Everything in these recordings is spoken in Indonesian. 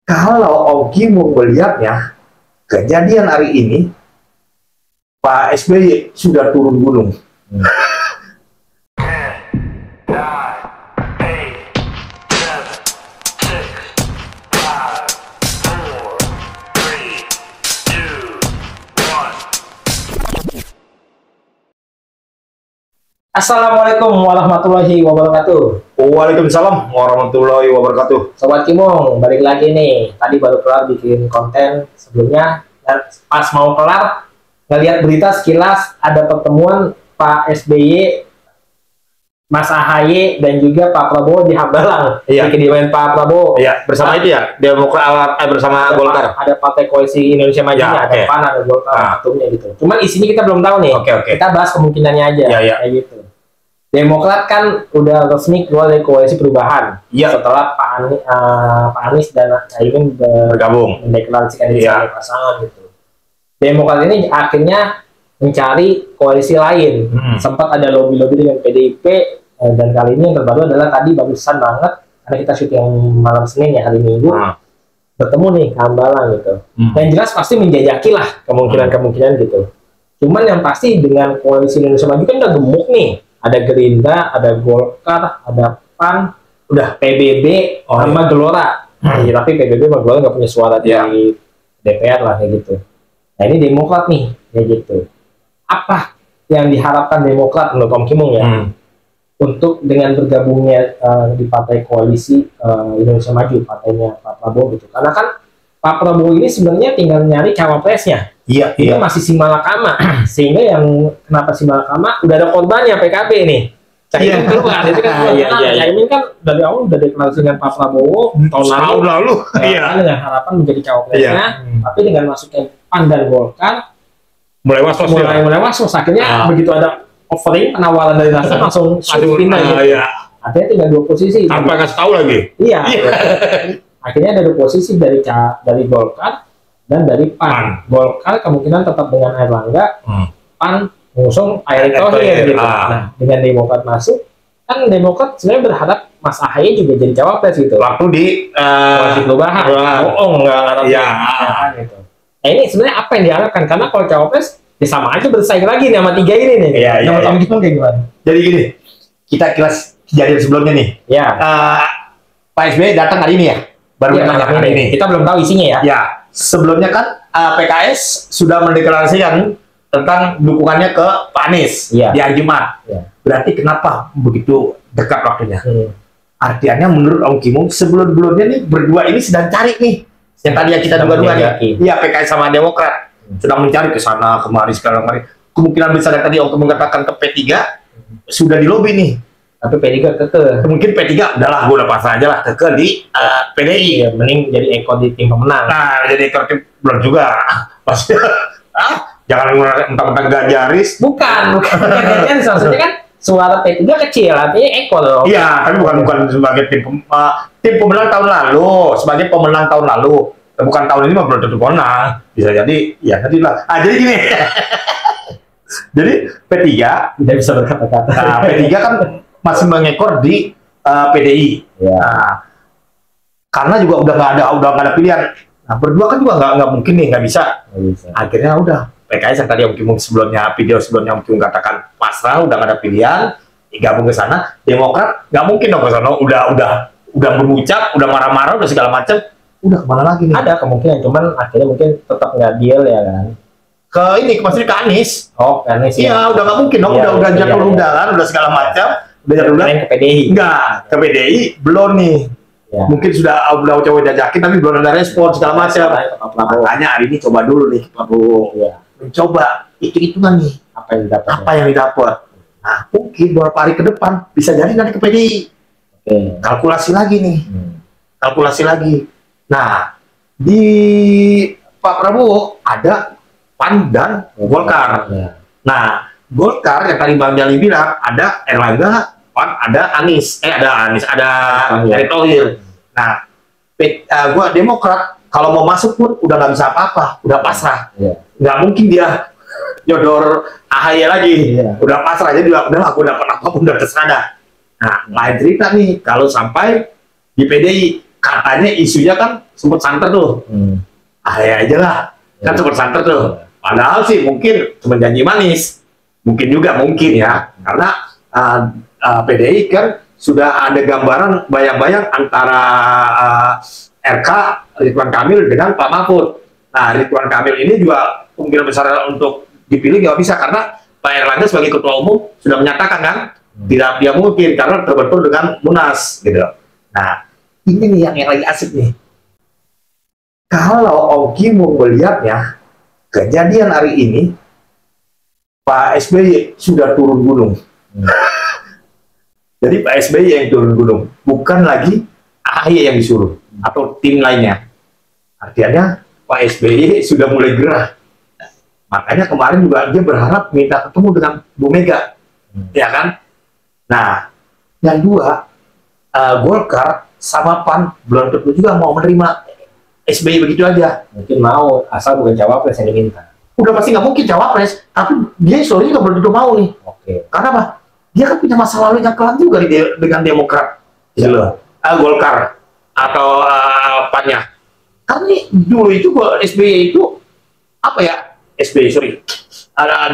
kalau Ongki mau melihatnya, kejadian hari ini, Pak SBY sudah turun gunung. Assalamualaikum warahmatullahi wabarakatuh. Waalaikumsalam warahmatullahi wabarakatuh. Sobat Kimong, balik lagi nih. Tadi baru kelar bikin konten sebelumnya. Dan pas mau kelar, ngelihat berita sekilas ada pertemuan Pak SBY, Mas AHY, dan juga Pak Prabowo di Hambalang. Iya. Di kediaman Pak Prabowo. Iya, bersama itu ya, Demokrat bersama Golkar. Ada Partai Koalisi Indonesia Maju, Ya, ada PAN, ada Golkar, ketumnya gitu. Cuman isinya kita belum tahu nih. Oke. Kita bahas kemungkinannya aja. Ya. Kayak gitu. Demokrat kan udah resmi keluar dari koalisi perubahan setelah Pak Anies dan Caimin bergabung mendeklarasikan diri sebagai pasangan gitu. Demokrat ini akhirnya mencari koalisi lain. Sempat ada lobby-lobby dengan PDIP dan kali ini yang terbaru adalah tadi bagusan banget karena kita syuting malam Senin ya, hari Minggu bertemu nih ke Hambalang gitu. Dan jelas pasti menjajaki lah kemungkinan gitu. Cuman yang pasti dengan koalisi Indonesia Maju kan udah gemuk nih. Ada Gerindra, ada Golkar, ada PAN, udah PBB sama Gelora. Ya, tapi PBB sama Gelora nggak punya suara di DPR lah kayak gitu. Nah ini Demokrat nih kayak gitu. Apa yang diharapkan Demokrat menurut Om Kimung ya untuk dengan bergabungnya di partai koalisi Indonesia Maju, partainya Pak Prabowo gitu? Karena kan Pak Prabowo ini sebenarnya tinggal nyari cawapresnya. Ini masih simalakama, sehingga yang kenapa simalakama udah ada korbannya PKB nih. Caimin keluar, itu kan Caimin kan dari awal udah deklarasi dengan Pak Prabowo tahun lalu, dengan harapan menjadi cawapresnya, tapi dengan masuknya PAN dan Golkar mulai was-was. Akhirnya begitu ada offering penawaran dari Nasdem langsung pindah gitu. Artinya tinggal dua posisi. Tanpa kasih tahu lagi. Iya. Akhirnya ada dua posisi dari Golkar dan dari PAN. Golkar kemungkinan tetap dengan Airlangga, PAN mengusung Erick Thohir gitu. Nah, dengan Demokrat masuk, kan Demokrat sebenarnya berharap Mas AHY juga jadi cawapres gitu. Waktu di koalisi perubahan. Bohong nggak ngarep gitu. Nah ini sebenarnya apa yang diharapkan? Karena kalau cawapres ya sama aja bersaing lagi nih sama tiga ini nih. Menurut Om Kimung kayak gimana? Jadi gini, kita kilas kejadian sebelumnya nih. Pak SBY datang hari ini ya. Baru hari ini. Kita belum tahu isinya ya. Sebelumnya kan PKS sudah mendeklarasikan tentang dukungannya ke Pak Anies di hari Jumat. Berarti kenapa begitu dekat waktunya? Artinya menurut Om Kimung sebelum-sebelumnya nih berdua ini sedang cari nih. Yang tadi yang kita duga-duga nih. Iya, PKS sama Demokrat sedang mencari ke sana kemari sekarang kemari. Kemungkinan besar yang tadi Om Kimung katakan ke P3 sudah di lobi nih. Tapi P3 keke. Mungkin P3 udahlah, gue udah pasrah aja lah keke di PDI. Mending jadi ekor di tim pemenang. Nah, jadi ekor tim belum juga. Pasti jangan mentang-mentang Ganjaris. Bukan Ganjaris, maksudnya kan suara P3 kecil, artinya ekor loh. Iya, tapi bukan sebagai tim pemenang tahun lalu, sebagai pemenang tahun lalu. Bukan tahun ini mah belum tentu pemenang. Bisa jadi, ya nanti lah. Jadi gini. Jadi P3 tidak bisa berkata-kata. Nah, P3 kan masih mengekor di PDI. Karena juga udah nggak ada pilihan. Nah, berdua kan juga nggak mungkin nih, nggak bisa. Akhirnya udah PKS yang tadi Om Kimung video sebelumnya Om Kimung katakan pasrah, udah nggak ada pilihan, gabung ke sana. Demokrat nggak mungkin dong ke sana. Udah berucap, udah marah-marah, udah segala macam. Udah kemana lagi nih? Ada kemungkinan, cuman akhirnya mungkin tetap nggak deal ya kan. Maksudnya ke Anies. Ke Anies. Iya, udah nggak mungkin dong. Udah jatuh undangan, udah segala macam. Udah jatuh undangan ke PDI. Enggak, ke PDI belum nih. Mungkin sudah coba jajakin tapi belum ada respon segala macam. Makanya hari ini coba dulu nih Prabowo. Mencoba hitung-hitungan nih apa yang didapat. Nah, mungkin beberapa hari ke depan bisa jadi nanti ke PDI. Kalkulasi lagi nih. Kalkulasi lagi. Nah, di Pak Prabowo ada PAN dan Golkar. Nah, Golkar yang tadi Bang Jali bilang ada Airlangga, PAN, ada Erick Thohir. Nah, gua Demokrat kalau mau masuk pun udah nggak bisa apa-apa, udah pasrah. Nggak mungkin dia nyodor AHY lagi, udah pasrah aja, udah aku dapat apapun udah terserah. Nah, lain cerita nih kalau sampai di PDI katanya isunya kan sempat santer tuh. Aja lah, kan sempat santer tuh. Padahal sih mungkin cuma janji manis. Mungkin ya, karena PDI kan sudah ada gambaran bayang-bayang antara RK Ridwan Kamil dengan Pak Mahfud. Nah, Ridwan Kamil ini juga kemungkinan besar untuk dipilih nggak bisa karena Pak Erlangga sebagai ketua umum sudah menyatakan kan tidak dia mungkin karena terbentur dengan Munas gitu. Nah, ini nih yang lagi asik nih. Kalau Om Kim melihatnya kejadian hari ini Pak SBY sudah turun gunung. Jadi Pak SBY yang turun gunung, bukan lagi AHY yang disuruh atau tim lainnya. Artinya Pak SBY sudah mulai gerah. Makanya kemarin juga dia berharap minta ketemu dengan Bu Mega, ya kan? Nah, yang dua, Golkar sama PAN belum tentu juga mau menerima SBY begitu aja. Mungkin mau, asal bukan cawapres yang diminta. Udah pasti nggak mungkin cawapres, tapi dia soalnya nggak belum tentu mau nih. Karena apa? Dia kan punya masa lalu yang kelam juga dengan Demokrat, gitu loh. Golkar atau PAN-nya. Karena dulu itu SBY itu apa ya? SBY, sorry.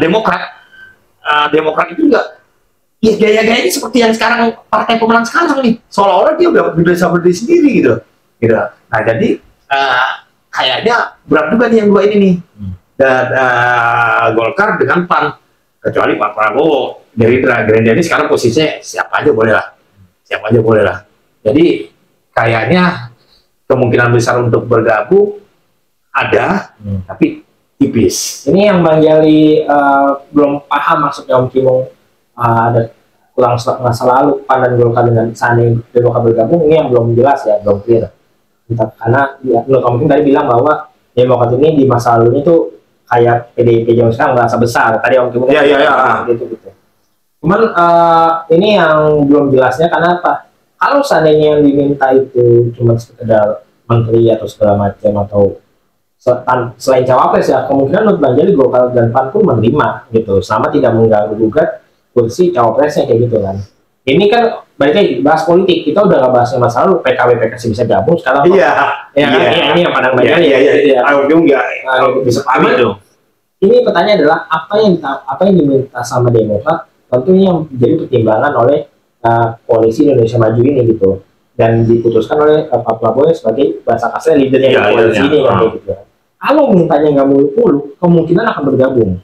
Demokrat itu juga ya gaya-gayanya seperti yang sekarang partai pemenang sekarang nih. Seolah-olah dia udah berdiri sendiri gitu. Nah, jadi kayaknya berat juga nih yang dua ini nih. Dan Golkar dengan PAN. Kecuali Pak Prabowo dari Gerindra ini sekarang posisinya siapa aja boleh lah. Jadi kayaknya kemungkinan besar untuk bergabung ada, tapi tipis. Ini yang Bang Jali belum paham maksudnya Om Kimong ada kurang masa lalu PAN dan Golkar dengan Sandi Demokrat bergabung, ini yang belum jelas ya, belum clear. Karena ya, menurut Om Kim tadi bilang bahwa Demokrat ini di masa lalunya tuh kayak PDIP zaman sekarang merasa besar. Tadi Om Kim gitu. Cuman ini yang belum jelasnya karena apa? Kalau seandainya yang diminta itu cuma sekedar menteri atau segala macam atau selain cawapres ya, kemungkinan menurut Bang Jali Golkar dan PAN pun menerima gitu, selama tidak mengganggu gugat kursi cawapresnya kayak gitu kan. Ini kan balik lagi bahas politik, kita udah nggak bahasnya masa lalu PKB PKS bisa gabung sekarang. Ini yang pandang Bang Jali bisa paham itu. Ini pertanyaan adalah apa yang diminta sama Demokrat, tentunya yang menjadi pertimbangan oleh koalisi Indonesia Maju ini gitu, dan diputuskan oleh Pak Prabowo sebagai bahasa kasar leadernya koalisi ini kayak gitu. Kalau mintanya nggak muluk-muluk, kemungkinan akan bergabung.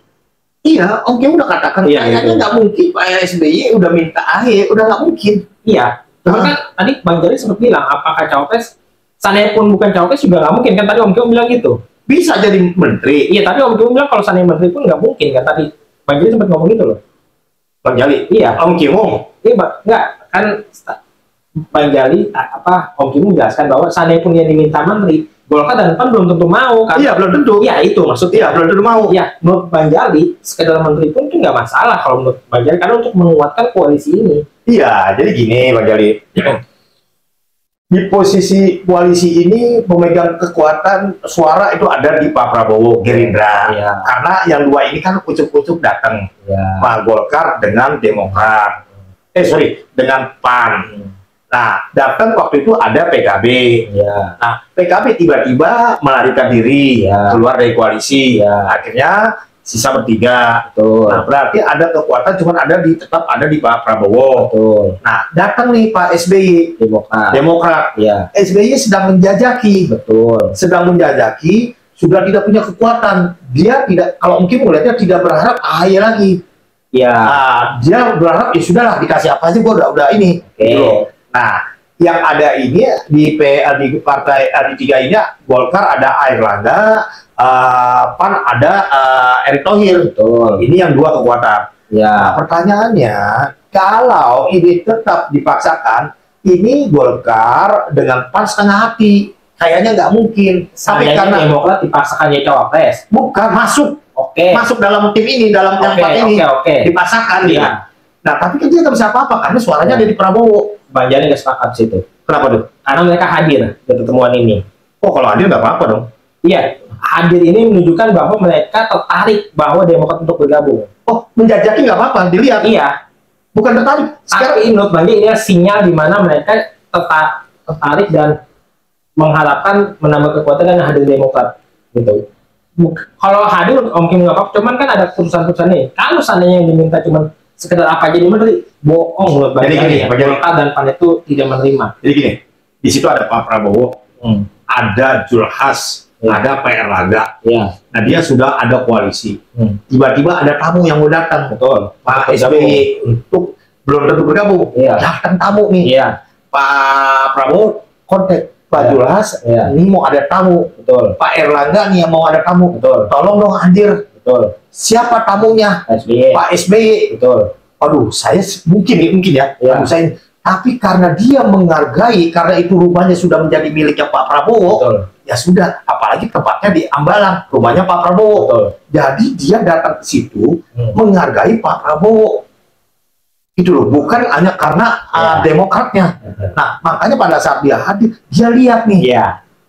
Iya, Om Kim udah katakan kayaknya nggak mungkin Pak SBY udah minta AHY, udah nggak mungkin. Iya, cuma kan tadi Bang Jali sempat bilang apakah cawapres, seandainya pun bukan cawapres juga nggak mungkin kan, tadi Om Kim bilang gitu. Bisa jadi menteri. Iya, tapi Om Kim bilang kalau seandainya menteri pun nggak mungkin kan, tadi Bang Jali sempat ngomong gitu loh. Bang Jali? Iya. Om Kim? Iya, nggak kan Bang Jali Om Kim menjelaskan bahwa seandainya pun yang diminta menteri, Golkar dan PAN belum tentu mau kan? Iya, belum tentu. Iya, itu maksudnya. Iya, belum tentu mau. Ya, menurut Bang Jali, sekedar menteri pun itu nggak masalah kalau menurut Bang Jali, karena untuk menguatkan koalisi ini. Iya, jadi gini Bang Jali. Di posisi koalisi ini pemegang kekuatan suara itu ada di Pak Prabowo, Gerindra. Iya. Karena yang dua ini kan ucuk-ucuk datang. Iya. Pak Golkar dengan Demokrat. Dengan PAN. Nah, datang waktu itu ada PKB. Ya. Nah, PKB tiba-tiba melarikan diri, keluar dari koalisi. Akhirnya sisa bertiga. Betul. Nah, berarti ada kekuatan tetap ada di Pak Prabowo. Betul. Nah, datang nih Pak SBY. Demokrat. Ya. SBY sedang menjajaki. Betul. Sedang menjajaki, sudah tidak punya kekuatan. Dia tidak, kalau mungkin melihatnya tidak berharap AHY lagi. Ya. Nah, dia berharap ya sudahlah dikasih apa aja gua udah ini. Gitu. Nah, yang ada ini di partai di tiga ini Golkar ada Airlangga, PAN ada Erick Thohir. Betul. Ini yang dua kekuatan. Ya. Nah, pertanyaannya, kalau ini tetap dipaksakan, ini Golkar dengan PAN setengah hati, kayaknya nggak mungkin. Tapi karena Demokrat dipaksakan jadi cawapres. Bukan masuk. Masuk dalam tim ini, dalam yang empat ini, dipaksakan dia. Nah, tapi kan dia nggak bisa apa-apa karena suaranya ada di Prabowo. Bang Jali nggak sepakat situ. Kenapa tuh? Karena mereka hadir di pertemuan ini. Oh, kalau hadir nggak apa-apa dong. Iya, hadir ini menunjukkan bahwa mereka tertarik bahwa Demokrat untuk bergabung. Oh, menjajaki nggak apa-apa, dilihat. Iya. Bukan tertarik. Sekarang menurut Bang Jali ini sinyal di mana mereka tertarik dan mengharapkan menambah kekuatan dan hadir Demokrat gitu. Kalau hadir Om Kim nggak apa-apa, cuman kan ada keputusan-keputusan nih. Kalau seandainya yang diminta cuman sekedar apa jadi menteri, bohong menurut Jadi gini, Golkar dan PAN itu tidak menerima. Jadi gini, di situ ada Pak Prabowo, ada Julhas, ada Pak Erlangga. Nah dia sudah ada koalisi. Tiba-tiba ada tamu yang mau datang. Betul. Pak SBY untuk belum tentu bergabung. Datang tamu nih. Pak Prabowo kontak Pak Julhas, ini mau ada tamu. Betul. Pak Erlangga nih yang mau ada tamu. Betul. Tolong dong hadir. Betul. Siapa tamunya? SBY. Pak SBY. Betul. Aduh, saya mungkin ya. Saya, tapi karena dia menghargai, karena itu rumahnya sudah menjadi miliknya Pak Prabowo. Betul. Ya sudah, apalagi tempatnya di Ambalang, rumahnya Pak Prabowo. Betul. Jadi dia datang ke situ menghargai Pak Prabowo. Itu loh, bukan hanya karena Demokratnya. Nah, makanya pada saat dia hadir, dia lihat nih.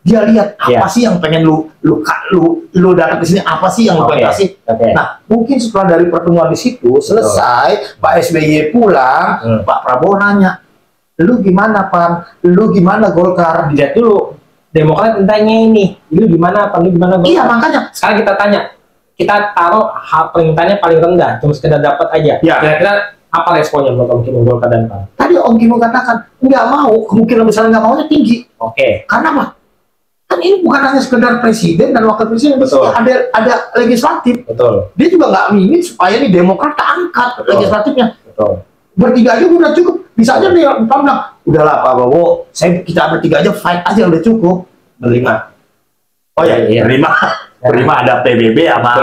Dia lihat apa sih yang pengen lu datang ke sini, apa sih yang lu pengen kasih. Nah, mungkin setelah dari pertemuan di situ selesai, Pak SBY pulang, Pak Prabowo nanya, lu gimana Pan? Lu gimana Golkar? Dilihat dulu, Demokrat tanya ini, lu gimana Pan? Lu gimana Golkar? Iya, makanya. Sekarang kita tanya, kita taruh permintaannya paling rendah, cuma sekedar dapat aja. Kira-kira apa responnya menurut Om Kim Golkar dan PAN? Tadi Om Kim katakan, nggak mau, kemungkinan misalnya nggak maunya tinggi. Karena apa? Kan ini bukan hanya sekedar presiden dan wakil presiden, ada legislatif. Dia juga nggak ingin supaya nih Demokrat angkat legislatifnya. Bertiga aja udah cukup. Bisa aja dia bilang, udahlah Pak Prabowo, kita bertiga aja fight aja udah cukup. Menerima. Berlima ada PBB sama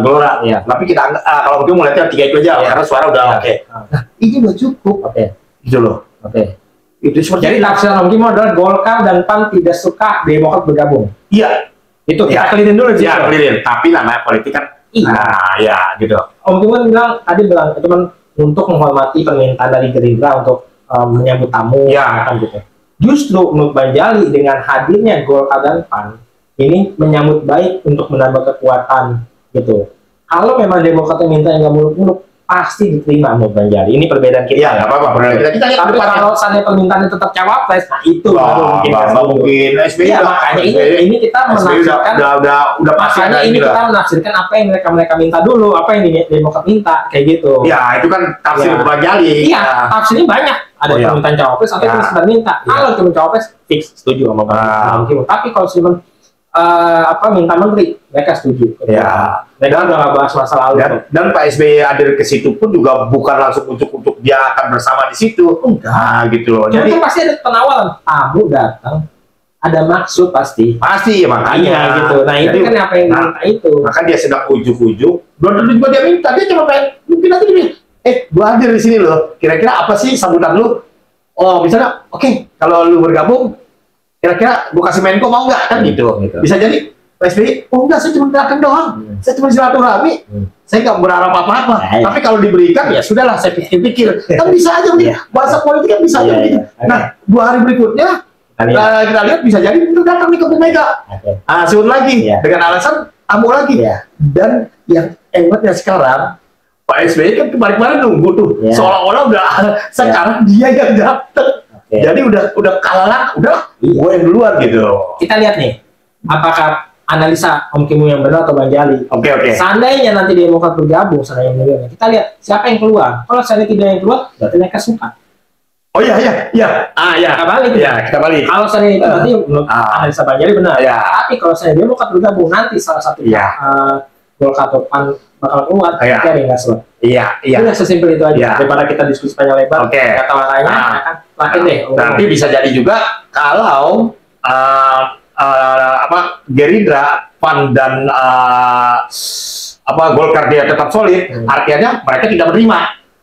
Gelora. Tapi kita kalau mungkin mulai 3 itu aja karena suara udah oke. Nah, ini udah cukup. Gitu loh. Itu Jadi tafsiran Om Kim adalah Golkar dan PAN tidak suka Demokrat bergabung. Iya. Itu kita kelirin dulu sih. Kelirin. Tapi namanya politik kan. Nah, ya gitu. Om Kim bilang cuman untuk menghormati permintaan dari Gerindra untuk menyambut tamu. Kan gitu. Justru menurut Bang Jali dengan hadirnya Golkar dan PAN ini menyambut baik untuk menambah kekuatan gitu. Kalau memang Demokrat minta yang nggak muluk-muluk, pasti diterima menurut Bang Jali. Ini perbedaan kita. Iya, nggak apa-apa. Kita lihat. Tapi kalau seandainya permintaannya tetap cawapres, nah itu mungkin SBY. Makanya ini kita menafsirkan. Udah pasti. Makanya ini kita menafsirkan apa yang mereka minta dulu, apa yang Demokrat minta, kayak gitu. Ya, itu kan tafsir Bang Jali. Iya, tafsirnya banyak. Ada permintaan cawapres, atau yang sekedar minta. Kalau cuma cawapres, fix setuju sama Bang Kim. Tapi kalau cuma minta menteri, mereka setuju. Mereka udah nggak bahas masa lalu. Dan Pak SBY hadir ke situ pun juga bukan langsung untuk dia akan bersama di situ. Enggak, gitu loh. Jadi pasti ada penawaran. Tamu datang, ada maksud pasti. Pasti ya makanya. Gitu. Nah itu kan apa yang diminta itu. Maka dia sedang ujuk-ujuk. Belum tentu juga dia minta. Dia cuma pengen mungkin nanti dia. Gua hadir di sini loh. Kira-kira apa sih sambutan lu? Oh misalnya, oke, kalau lu bergabung. Kira-kira gue kasih Menko mau nggak kan gitu. Bisa jadi PSBY, oh enggak, saya cuma datang doang, saya cuma silaturahmi, saya nggak berharap apa-apa. Tapi kalau diberikan ya sudahlah, saya pikir-pikir. Kan bisa aja bahasa politik kan bisa aja begitu. Nah 2 hari berikutnya kita lihat bisa jadi itu datang nih ke Bu Mega, siun lagi dengan alasan tamu lagi. Dan yang hebatnya sekarang Pak SBY kan kemarin nunggu tuh, seolah-olah udah sekarang dia yang datang. Jadi udah kalah, gue yang duluan gitu. Kita lihat nih, apakah analisa Om Kim yang benar atau Bang Jali? Seandainya nanti Demokrat bergabung, kita lihat siapa yang keluar. Kalau seandainya tidak yang keluar, berarti mereka suka. Kita balik. Kalau seandainya itu berarti menurut analisa Bang Jali benar. Tapi kalau seandainya Demokrat bergabung, nanti salah satu Golkar atau PAN bakal keluar, dari nggak selesai. Udah sesimpel itu aja. Daripada kita diskusi panjang lebar, kata makanya kan makin deh. Nanti bisa jadi juga kalau Gerindra, PAN dan Golkar dia tetap solid, artinya mereka tidak menerima.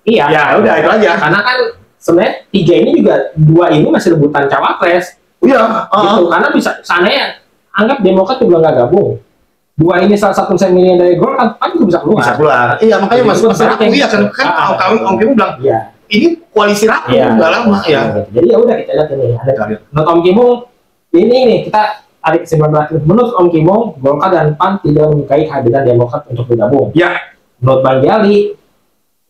Ya udah itu aja. Karena kan sebenarnya 3 ini juga 2 ini masih rebutan cawapres. Gitu. Karena bisa seandainya anggap Demokrat juga nggak gabung. 2 ini salah satu segmen dari Golkar kan juga bisa keluar. Iya, makanya Mas aku kan Om Kim bilang, ini koalisi rapuh udah lama ya. Jadi ya udah kita lihat ini. Menurut Om Kim ini kita tarik kesimpulan terakhir. Menurut Om Kim, Golkar dan PAN tidak menyukai kehadiran Demokrat untuk bergabung. Menurut Bang Jali,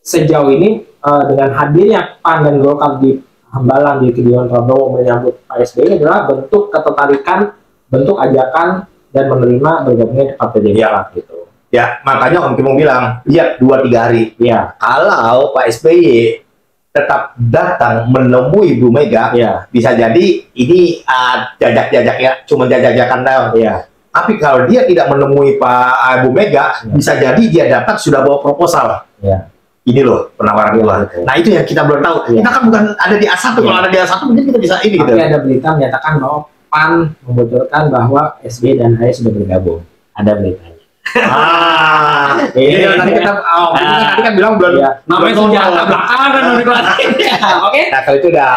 sejauh ini dengan hadirnya PAN dan Golkar di hambalang di kediaman Prabowo menyambut Pak SBY adalah bentuk ketertarikan, bentuk ajakan dan menerima bergabungnya di Partai Demokrat gitu. Ya, makanya Om Kimung bilang, lihat 2-3 hari. Ya. Kalau Pak SBY tetap datang menemui Bu Mega, Ya. bisa jadi ini jajak-jajaknya cuma jajak-jajakan doang. Ya. Tapi kalau dia tidak menemui Pak Bu Mega, bisa jadi dia datang sudah bawa proposal. Ya. Ini loh penawaran gua. Nah itu yang kita belum tahu. Kita kan bukan ada di A1. Kalau ada di A1 mungkin kita bisa ini. Tapi ada berita menyatakan bahwa PAN membocorkan bahwa SBY dan AHY sudah bergabung. Ada beritanya. Ini nanti kita tadi kan bilang belum. Namanya senjata belakangan Oke. Nah kalau itu udah.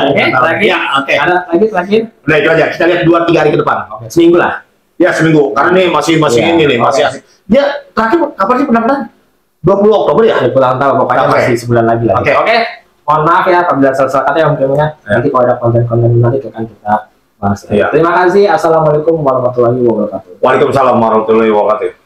Oke. Lagi. Oke. Ada lagi terakhir. Udah itu aja. Kita lihat 2-3 hari ke depan. Seminggu lah. Ya seminggu, karena ini masih ini nih, masih asik. Dia terakhir kapan sih pendaftaran? 20 Oktober ya? Pulang tahun, pokoknya masih sebulan lagi lah. Oke. Mohon maaf ya apabila salah kata yang mungkinnya. Nanti kalau ada konten-konten menarik akan kita bahas. Terima kasih. Assalamualaikum warahmatullahi wabarakatuh. Waalaikumsalam warahmatullahi wabarakatuh.